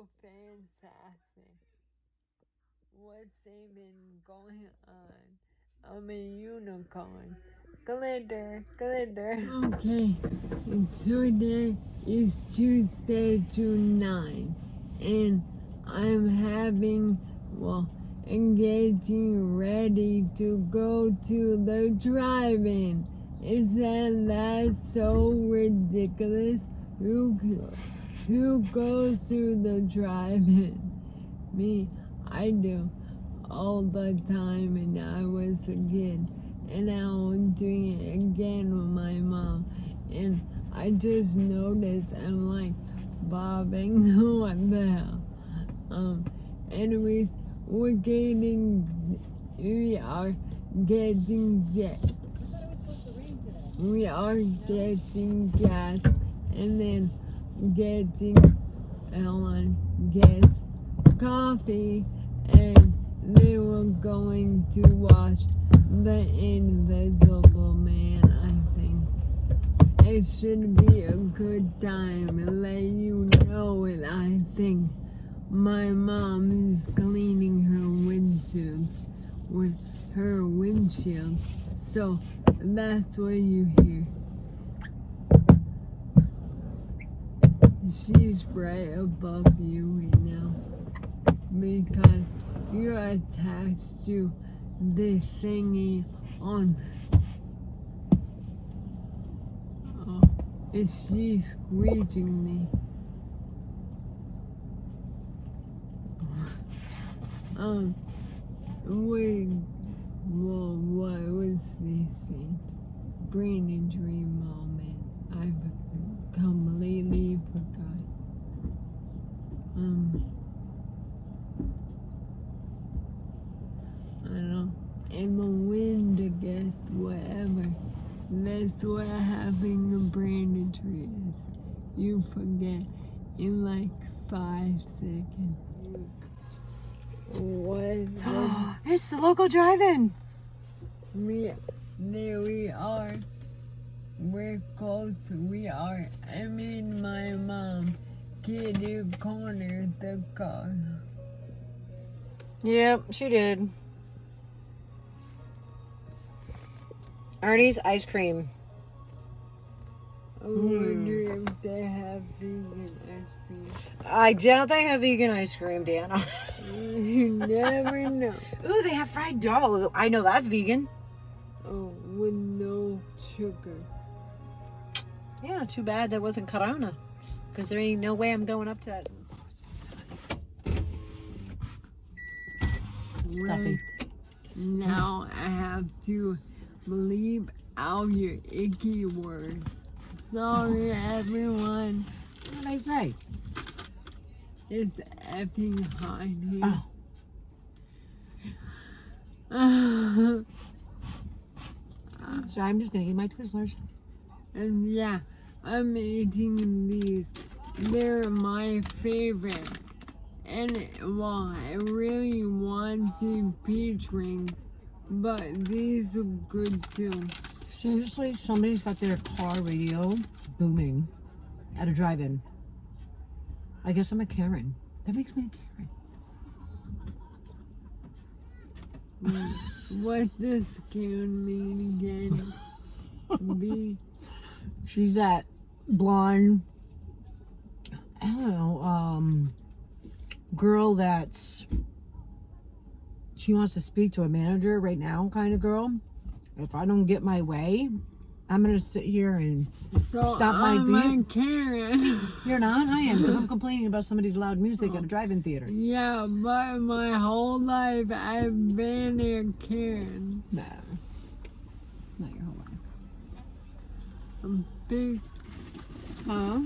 so fantastic. What's even going on? I'm a unicorn. Glitter, glitter. Okay, today is Tuesday, June 9, and I'm engaging ready to go to the drive-in. Isn't that so ridiculous? Who goes to the drive-in? Me, I do. All the time, and I was a kid, and now I'm doing it again with my mom, and I just noticed I'm like bobbing. What the hell? Anyways, we are getting gas, and then getting coffee, and they were going to watch The Invisible Man, I think. It should be a good time and let you know it, I think. My mom is cleaning her windshield with her windshield, so that's what you hear. She's right above you right now because you're attached to the thingy on. Oh, is she squeezing me? What was this thing? Brain injury moment. I completely forgot. I don't know. And the wind, I guess, whatever. That's what having a brain injury is. You forget in like 5 seconds. What? It's the local drive-in. There we are. We're close. We are. I mean, my mom kitty cornered the car. Yep, she did. Ernie's ice cream. I wonder if they have vegan ice cream. I doubt they have vegan ice cream, Deanna. You never know. Ooh, they have fried dough. I know that's vegan. Oh, with no sugar. Yeah, too bad that wasn't Corona. Because there ain't no way I'm going up to that. Stuffy. Now I have to bleep out your icky words. Sorry, everyone. What did I say? It's effing hot here. Oh. So I'm just going to eat my Twizzlers. And yeah, I'm eating these. They're my favorite. And I really wanted peach rings, but these are good too. Seriously, somebody's got their car radio booming at a drive-in. I guess I'm a Karen. That makes me a Karen. What does Karen mean again? She's that blonde, I don't know, girl that's, she wants to speak to a manager right now kind of girl. If I don't get my way, I'm going to sit here and stop my I'm a Karen. You're not? I am, because I'm complaining about somebody's loud music at a drive-in theater. Yeah, but my whole life I've been a Karen. Nah. Not your whole life. I'm big. Huh?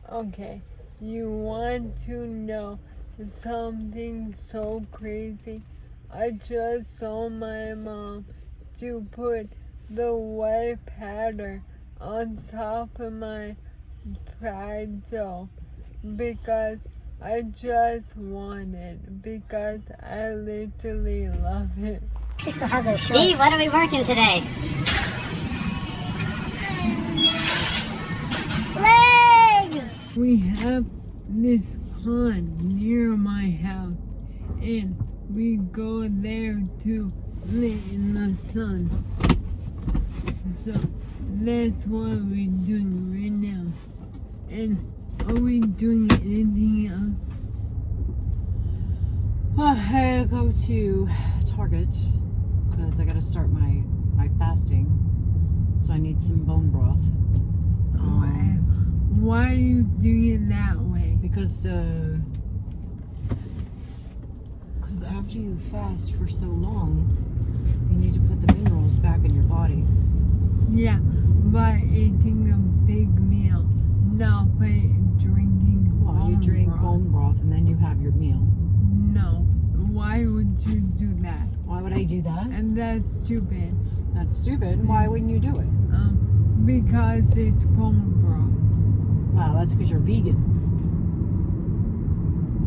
Okay, you want to know something so crazy? I just told my mom to put the white powder on top of my fried dough because I just want it, because I literally love it. She still has those shorts. Steve, what are we working today? we have this pond near my house, and we go there to lay in the sun. So that's what we're doing right now. And are we doing anything else? I go to Target because I got to start my fasting, so I need some bone broth. Why are you doing it that way? Because after you fast for so long, you need to put the minerals back in your body. Yeah, by eating a big meal, not by drinking Well, you drink bone broth and then you have your meal. No. Why would you do that? Why would I do that? And that's stupid. That's stupid. Why wouldn't you do it? Because it's bone broth. Well, that's because you're vegan.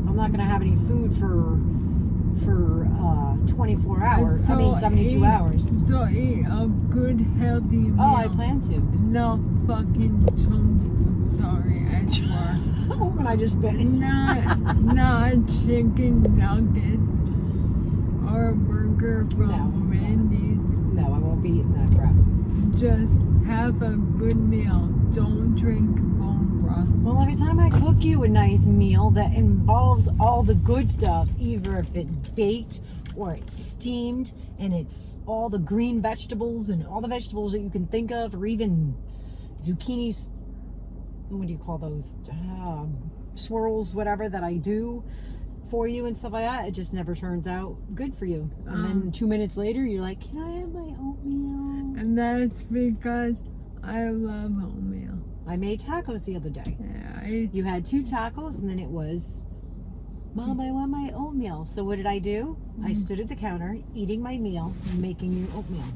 I'm not gonna have any food for 24 hours. So 72 hours. So eat a good healthy meal. Oh, I plan to. No fucking junk food. Sorry, I swear. What would I just bet? Not chicken nuggets or a burger from Wendy's. No, I won't be eating that crap. Just have a good meal. Don't drink bone broth. Well, every time I cook you a nice meal that involves all the good stuff, either if it's baked or it's steamed and it's all the green vegetables and all the vegetables that you can think of, or even zucchinis, what do you call those? Swirls, whatever that I do for you and stuff like that, it just never turns out good for you. And then 2 minutes later, you're like, can I have my oatmeal? And that's because I love oatmeal. I made tacos the other day. Yeah, You had 2 tacos, and then it was, Mom, I want my oatmeal. So what did I do? I stood at the counter, eating my meal, making you oatmeal.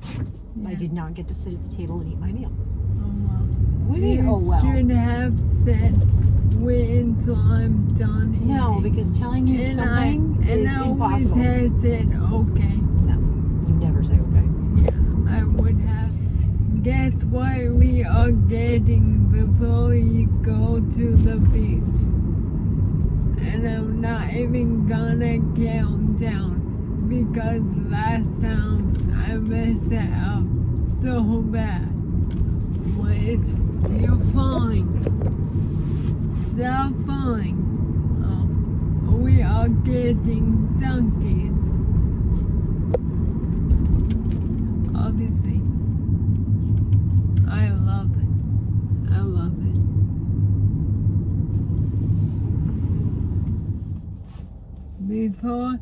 Yeah. I did not get to sit at the table and eat my meal. Oh well. What do you mean, oh well? You should have said, wait until I'm done eating. No, because telling you something is impossible. And I always said, okay. No, you never say okay. Yeah, I would have. Guess what we are getting before we go to the beach? And I'm not even gonna count down because last time I messed it up so bad. But you're fine. Stop fine. We are getting donkeys. Obviously. I love it. I love it. Before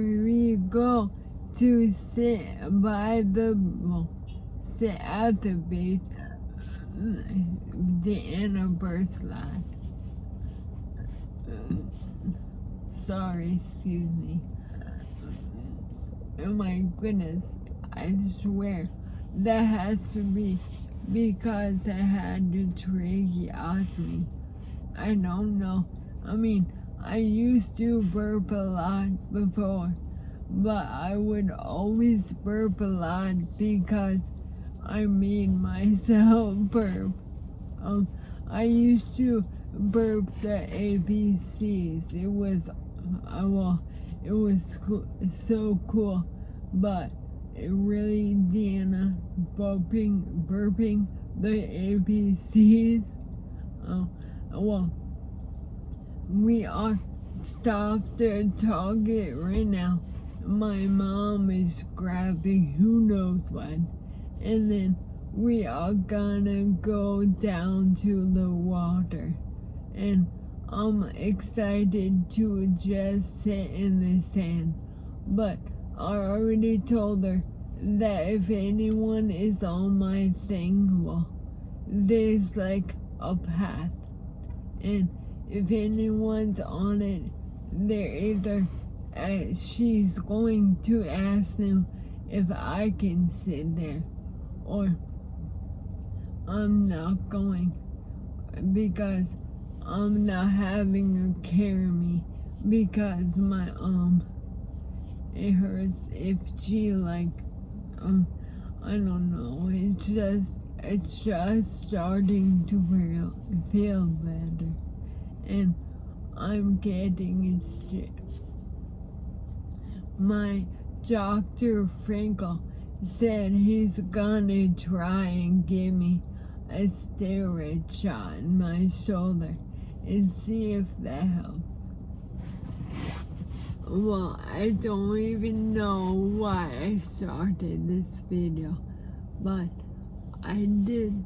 we go to sit at the beach, the inner slide. Sorry, excuse me. Oh my goodness, I swear that has to be because I had the tracheostomy. I don't know. I mean, I used to burp a lot before, but I would always burp a lot because I made myself burp. I used to burp the ABCs. It was so cool, but it really, Deanna, burping the ABCs. We are stopped at Target right now. My mom is grabbing who knows what, and then we are gonna go down to the water, and I'm excited to just sit in the sand, but I already told her that if anyone is on my thing, well, there's like a path, and if anyone's on it, they're either she's going to ask them if I can sit there, or I'm not going because I'm not having her carry me because my it hurts if she I don't know. It's just starting to feel better, and I'm getting it. My Dr. Frankel said he's gonna try and give me a steroid shot in my shoulder and see if that helps. Well, I don't even know why I started this video, but I did